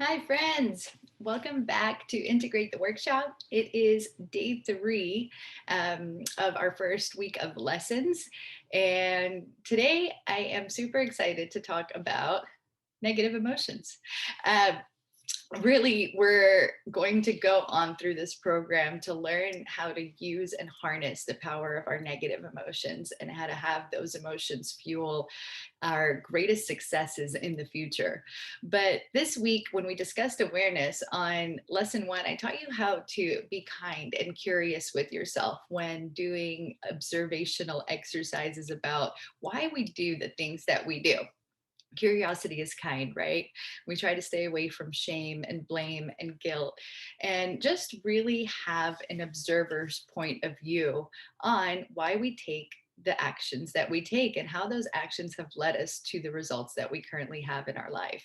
Hi, friends. Welcome back to Integrate the Workshop. It is day 3 of our first week of lessons. And today I am super excited to talk about negative emotions. Uh, Really, we're going to go on through this program to learn how to use and harness the power of our negative emotions and how to have those emotions fuel our greatest successes in the future. But this week, when we discussed awareness on lesson 1, I taught you how to be kind and curious with yourself when doing observational exercises about why we do the things that we do. Curiosity is kind, right? We try to stay away from shame and blame and guilt and just really have an observer's point of view on why we take the actions that we take and how those actions have led us to the results that we currently have in our life.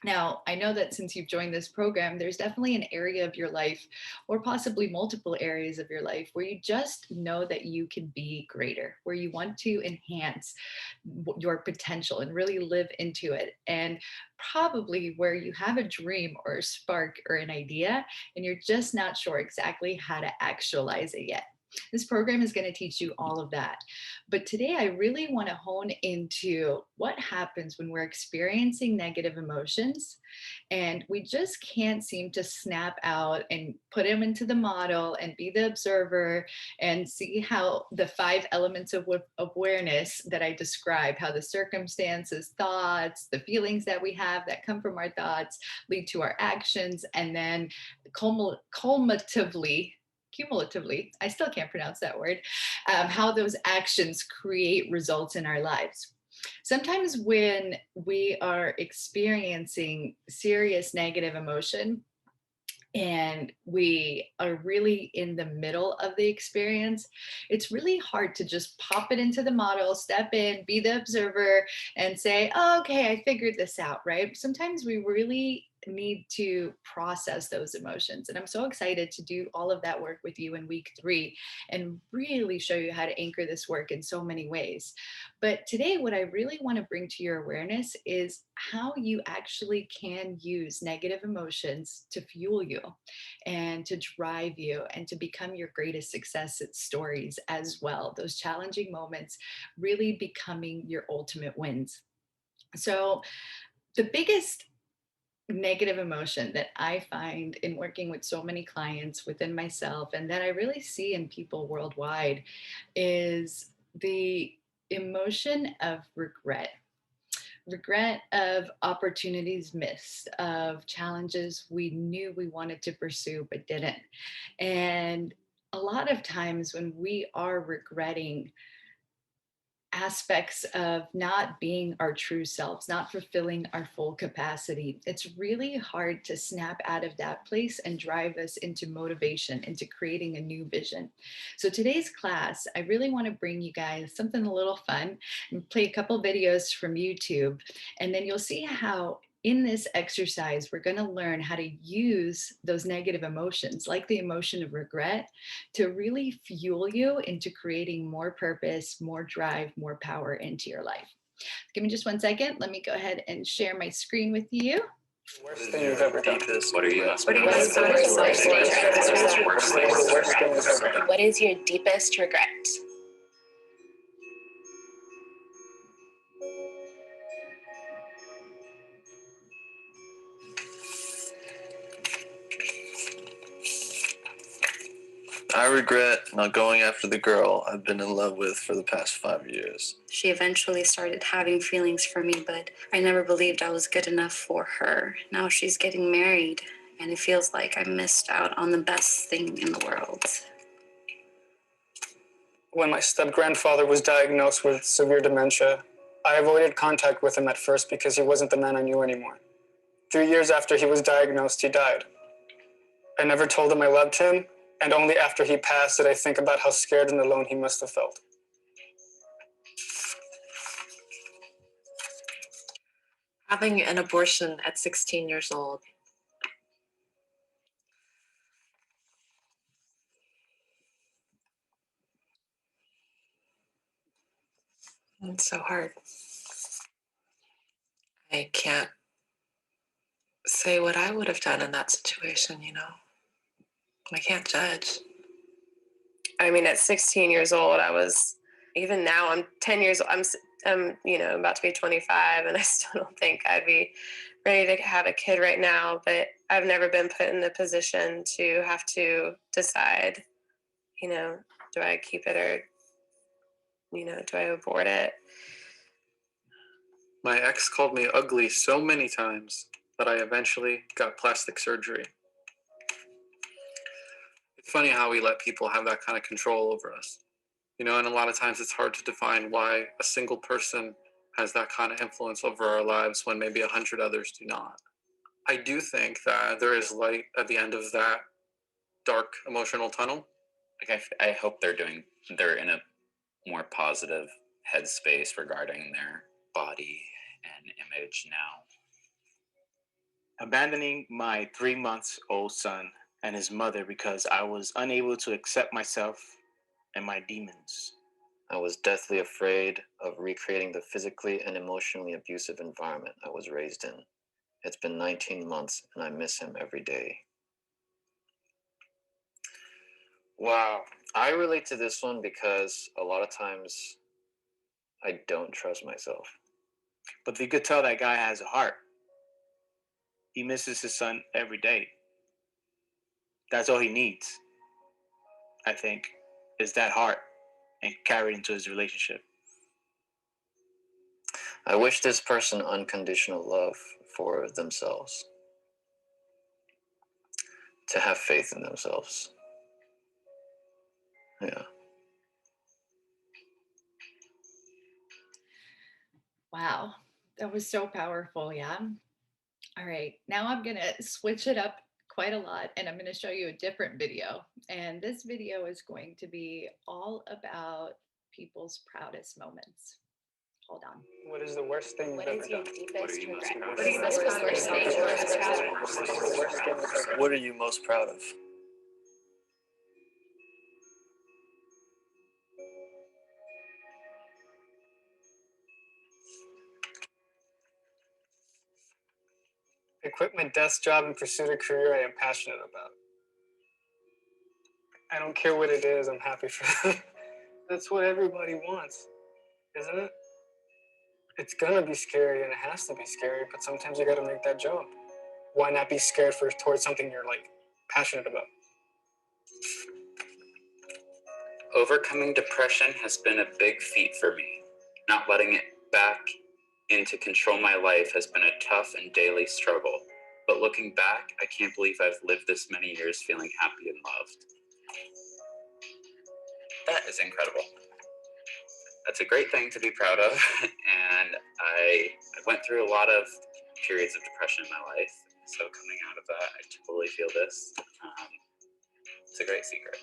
Now, I know that since you've joined this program, there's definitely an area of your life, or possibly multiple areas of your life, where you just know that you can be greater, where you want to enhance your potential and really live into it. And probably where you have a dream or a spark or an idea, and you're just not sure exactly how to actualize it yet. This program is going to teach you all of that. But today, I really want to hone into what happens when we're experiencing negative emotions and we just can't seem to snap out and put them into the model and be the observer and see how the 5 elements of awareness that I describe, how the circumstances, thoughts, the feelings that we have that come from our thoughts lead to our actions, and then cumulatively, I still can't pronounce that word, how those actions create results in our lives. Sometimes when we are experiencing serious negative emotion, and we are really in the middle of the experience, it's really hard to just pop it into the model, step in, be the observer, and say, oh, okay, I figured this out, right? Sometimes we really need to process those emotions. And I'm so excited to do all of that work with you in week 3 and really show you how to anchor this work in so many ways. But today, what I really want to bring to your awareness is how you actually can use negative emotions to fuel you and to drive you and to become your greatest success stories as well. Those challenging moments really becoming your ultimate wins. So, the biggest negative emotion that I find in working with so many clients within myself and that I really see in people worldwide is the emotion of regret of opportunities missed, of challenges we knew we wanted to pursue but didn't. And a lot of times when we are regretting aspects of not being our true selves, not fulfilling our full capacity, it's really hard to snap out of that place and drive us into motivation, into creating a new vision. So today's class, I really want to bring you guys something a little fun and play a couple videos from YouTube. And then you'll see how in this exercise, we're going to learn how to use those negative emotions, like the emotion of regret, to really fuel you into creating more purpose, more drive, more power into your life. Give me just 1 second. Let me go ahead and share my screen with you. Worst thing you've ever done. What are you? What is your deepest regret? I regret not going after the girl I've been in love with for the past 5 years. She eventually started having feelings for me, but I never believed I was good enough for her. Now she's getting married, and it feels like I missed out on the best thing in the world. When my step-grandfather was diagnosed with severe dementia, I avoided contact with him at first because he wasn't the man I knew anymore. 3 years after he was diagnosed, he died. I never told him I loved him, and only after he passed did I think about how scared and alone he must have felt. Having an abortion at 16 years old. It's so hard. I can't say what I would have done in that situation, I can't judge. I mean, at 16 years old, even now, I'm 10 years old. I'm about to be 25, and I still don't think I'd be ready to have a kid right now. But I've never been put in the position to have to decide, do I keep it or, do I abort it? My ex called me ugly so many times that I eventually got plastic surgery. It's funny how we let people have that kind of control over us. And a lot of times it's hard to define why a single person has that kind of influence over our lives when maybe 100 others do not. I do think that there is light at the end of that dark emotional tunnel. I hope they're in a more positive headspace regarding their body and image now. Abandoning my 3-month-old son and his mother because I was unable to accept myself and my demons. I was deathly afraid of recreating the physically and emotionally abusive environment I was raised in. It's been 19 months and I miss him every day. Wow, I relate to this one because a lot of times I don't trust myself. But you could tell that guy has a heart. He misses his son every day. That's all he needs, I think, is that heart and carry it into his relationship. I wish this person unconditional love for themselves, to have faith in themselves. Yeah. Wow, that was so powerful. Yeah. All right, now I'm gonna switch it up quite a lot and I'm gonna show you a different video. And this video is going to be all about people's proudest moments. Hold on. What is the worst thing you've ever done? What are you most proud of? I quit my desk job and pursued a career I am passionate about. I don't care what it is, I'm happy for them. That's what everybody wants, isn't it? It's gonna be scary and it has to be scary, but sometimes you gotta make that jump. Why not be scared towards something you're passionate about? Overcoming depression has been a big feat for me. Not letting it back in to control my life has been a tough and daily struggle. But looking back, I can't believe I've lived this many years feeling happy and loved. That is incredible. That's a great thing to be proud of. And I went through a lot of periods of depression in my life. So coming out of that, I totally feel this. It's a great secret.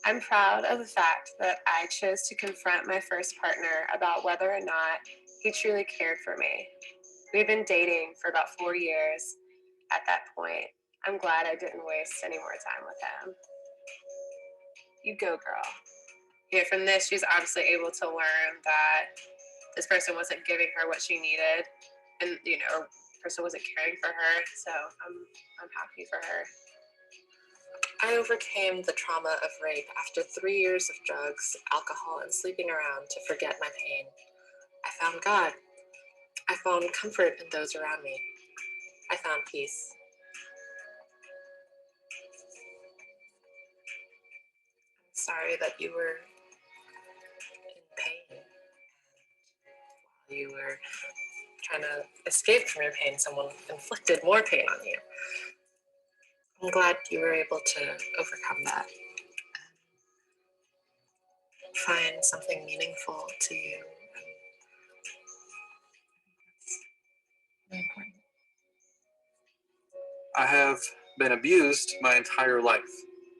I'm proud of the fact that I chose to confront my first partner about whether or not he truly cared for me. We've been dating for about 4 years at that point. I'm glad I didn't waste any more time with him. You go, girl. From this, she's obviously able to learn that this person wasn't giving her what she needed, and or person wasn't caring for her. So I'm happy for her. I overcame the trauma of rape after 3 years of drugs, alcohol, and sleeping around to forget my pain. I found God. I found comfort in those around me. I found peace. I'm sorry that you were in pain. While you were trying to escape from your pain, someone inflicted more pain on you. I'm glad you were able to overcome that. Find something meaningful to you. Really important. I have been abused my entire life,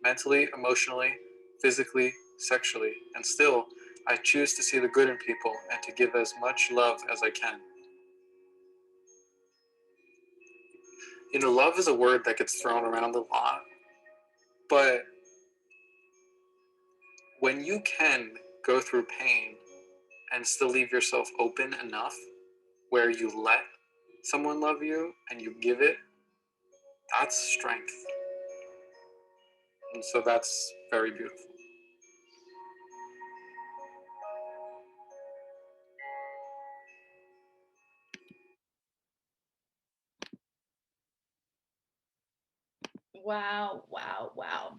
mentally, emotionally, physically, sexually, and still, I choose to see the good in people and to give as much love as I can. Love is a word that gets thrown around a lot, but when you can go through pain and still leave yourself open enough where you let someone love you and you give it, that's strength. And so that's very beautiful. Wow, wow, wow.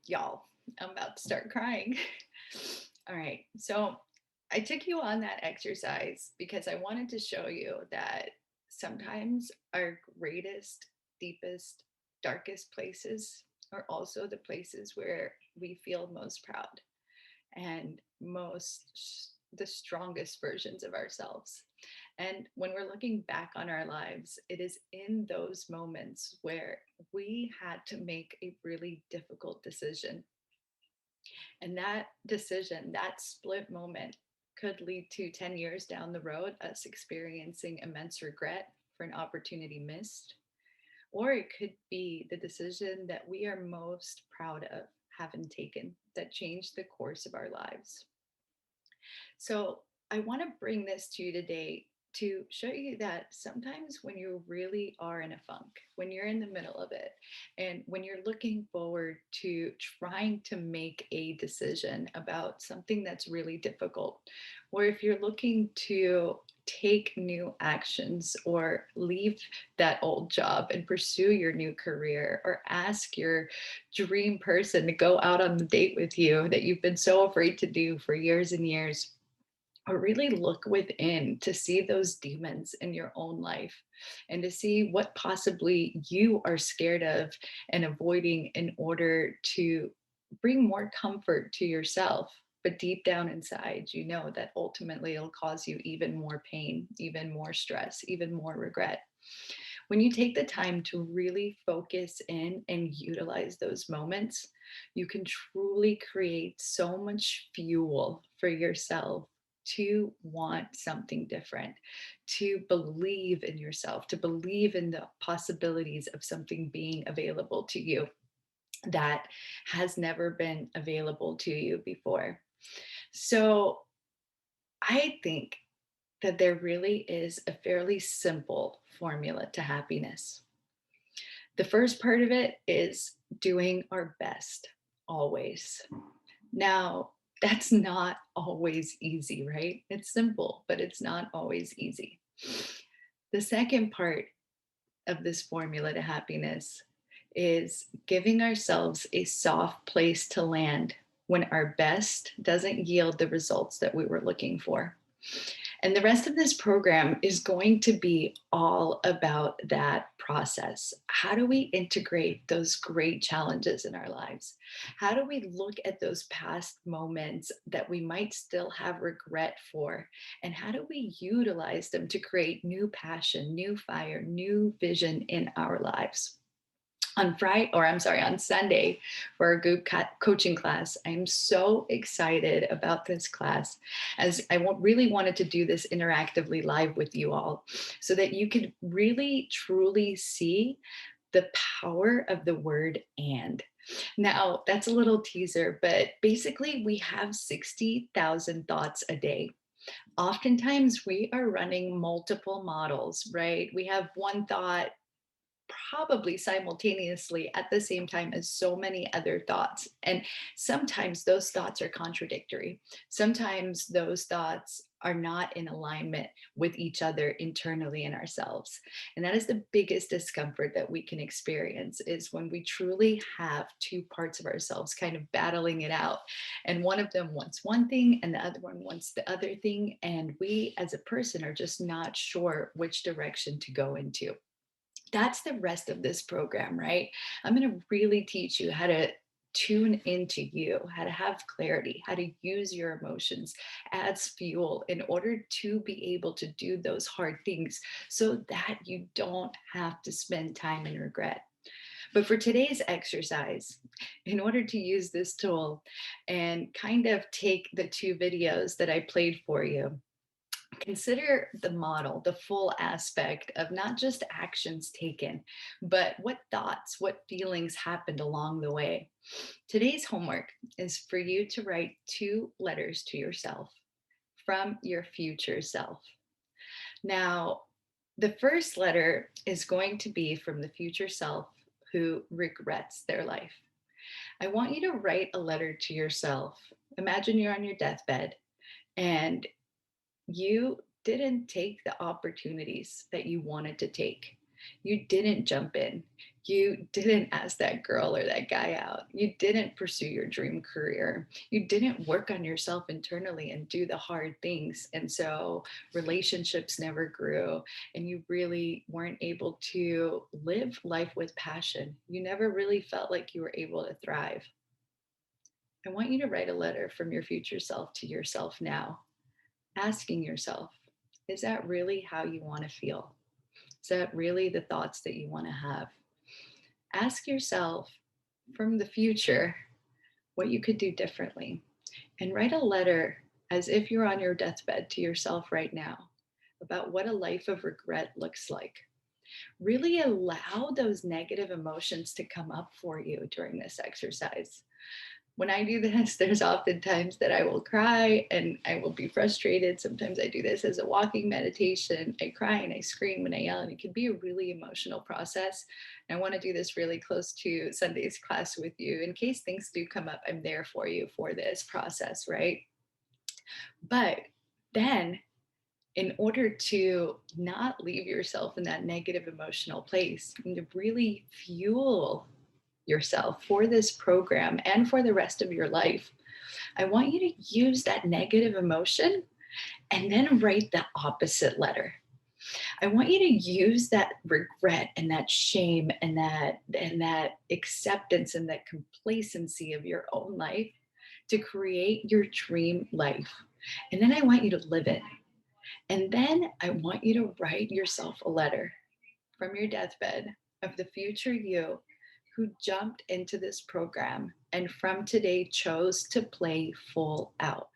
Y'all, I'm about to start crying. All right. So I took you on that exercise because I wanted to show you that sometimes our greatest, deepest, darkest places are also the places where we feel most proud and the strongest versions of ourselves. And when we're looking back on our lives, it is in those moments where we had to make a really difficult decision. And that decision, that split moment, could lead to 10 years down the road, us experiencing immense regret for an opportunity missed. Or it could be the decision that we are most proud of having taken that changed the course of our lives. So I want to bring this to you today to show you that sometimes when you really are in a funk, when you're in the middle of it, and when you're looking forward to trying to make a decision about something that's really difficult, or if you're looking to take new actions or leave that old job and pursue your new career, or ask your dream person to go out on the date with you that you've been so afraid to do for years and years, or really look within to see those demons in your own life and to see what possibly you are scared of and avoiding in order to bring more comfort to yourself. But deep down inside, you know that ultimately it'll cause you even more pain, even more stress, even more regret. When you take the time to really focus in and utilize those moments, you can truly create so much fuel for yourself to want something different, to believe in yourself, to believe in the possibilities of something being available to you that has never been available to you before. So I think that there really is a fairly simple formula to happiness. The first part of it is doing our best always. Now, that's not always easy, right? It's simple, but it's not always easy. The second part of this formula to happiness is giving ourselves a soft place to land when our best doesn't yield the results that we were looking for. And the rest of this program is going to be all about that process. How do we integrate those great challenges in our lives? How do we look at those past moments that we might still have regret for? And how do we utilize them to create new passion, new fire, new vision in our lives? On Sunday for our group coaching class. I'm so excited about this class, as really wanted to do this interactively live with you all so that you could really truly see the power of the word and. Now, that's a little teaser, but basically we have 60,000 thoughts a day. Oftentimes we are running multiple models, right? We have one thought probably simultaneously at the same time as so many other thoughts. And sometimes those thoughts are contradictory. Sometimes those thoughts are not in alignment with each other internally in ourselves. And that is the biggest discomfort that we can experience, is when we truly have two parts of ourselves kind of battling it out. And one of them wants one thing and the other one wants the other thing. And we as a person are just not sure which direction to go into. That's the rest of this program, right? I'm going to really teach you how to tune into you, how to have clarity, how to use your emotions as fuel in order to be able to do those hard things so that you don't have to spend time in regret. But for today's exercise, in order to use this tool and kind of take the two videos that I played for you, consider the model, the full aspect of not just actions taken, but what thoughts, what feelings happened along the way. Today's homework is for you to write two letters to yourself from your future self. Now, The first letter is going to be from the future self who regrets their life. I want you to write a letter to yourself. Imagine you're on your deathbed and you didn't take the opportunities that you wanted to take. You didn't jump in. You didn't ask that girl or that guy out. You didn't pursue your dream career. You didn't work on yourself internally and do the hard things. And so relationships never grew, and you really weren't able to live life with passion. You never really felt like you were able to thrive. I want you to write a letter from your future self to yourself now, asking yourself, is that really how you want to feel? Is that really the thoughts that you want to have? Ask yourself from the future what you could do differently, and write a letter as if you're on your deathbed to yourself right now about what a life of regret looks like. Really allow those negative emotions to come up for you during this exercise. When I do this, there's often times that I will cry and I will be frustrated. Sometimes I do this as a walking meditation. I cry and I scream and I yell, and it can be a really emotional process. And I want to do this really close to Sunday's class with you. In case things do come up, I'm there for you for this process, right? But then, in order to not leave yourself in that negative emotional place, you need to really fuel yourself for this program and for the rest of your life. I want you to use that negative emotion and then write the opposite letter. I want you to use that regret and that shame and that acceptance and that complacency of your own life to create your dream life. And then I want you to live it. And then I want you to write yourself a letter from your deathbed of the future you who jumped into this program and from today chose to play full out,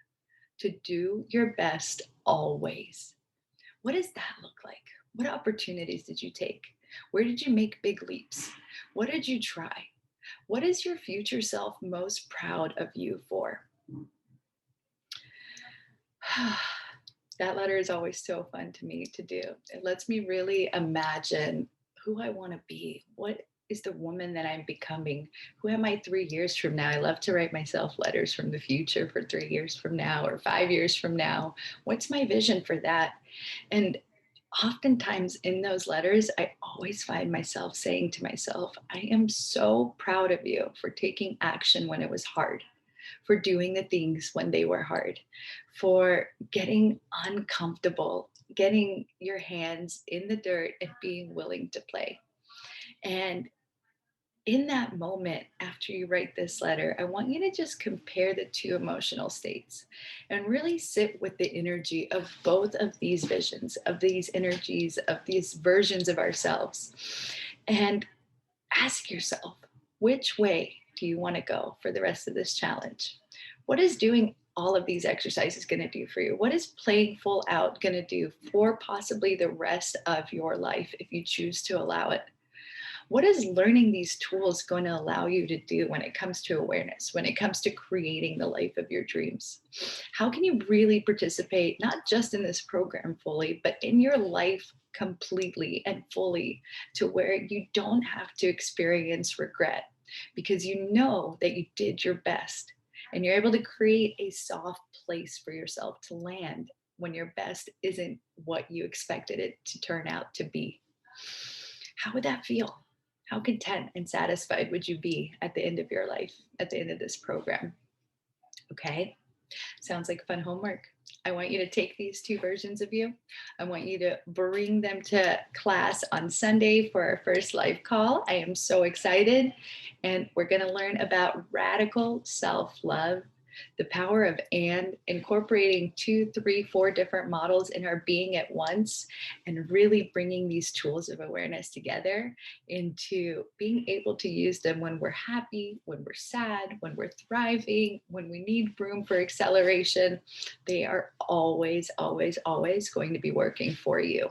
to do your best always. What does that look like? What opportunities did you take? Where did you make big leaps? What did you try? What is your future self most proud of you for? That letter is always so fun to me to do. It lets me really imagine who I want to be. What is the woman that I'm becoming? Who am I 3 years from now? I love to write myself letters from the future for 3 years from now or 5 years from now. What's my vision for that? And oftentimes in those letters, I always find myself saying to myself, I am so proud of you for taking action when it was hard, for doing the things when they were hard, for getting uncomfortable, getting your hands in the dirt and being willing to play. And in that moment, after you write this letter, I want you to just compare the two emotional states and really sit with the energy of both of these visions, of these energies, of these versions of ourselves. And ask yourself, which way do you want to go for the rest of this challenge? What is doing all of these exercises going to do for you? What is playing full out going to do for possibly the rest of your life if you choose to allow it? What is learning these tools going to allow you to do when it comes to awareness, when it comes to creating the life of your dreams? How can you really participate, not just in this program fully, but in your life completely and fully, to where you don't have to experience regret because you know that you did your best and you're able to create a soft place for yourself to land when your best isn't what you expected it to turn out to be? How would that feel? How content and satisfied would you be at the end of your life, at the end of this program? Okay, sounds like fun homework. I want you to take these two versions of you. I want you to bring them to class on Sunday for our first live call. I am so excited. And we're going to learn about radical self-love, the power of and incorporating 2, 3, 4 different models in our being at once, and really bringing these tools of awareness together into being able to use them when we're happy, when we're sad, when we're thriving, when we need room for acceleration. They are always, always, always going to be working for you.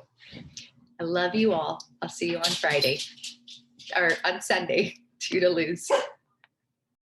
I love you all. I'll see you on Friday or on Sunday. Toodaloos.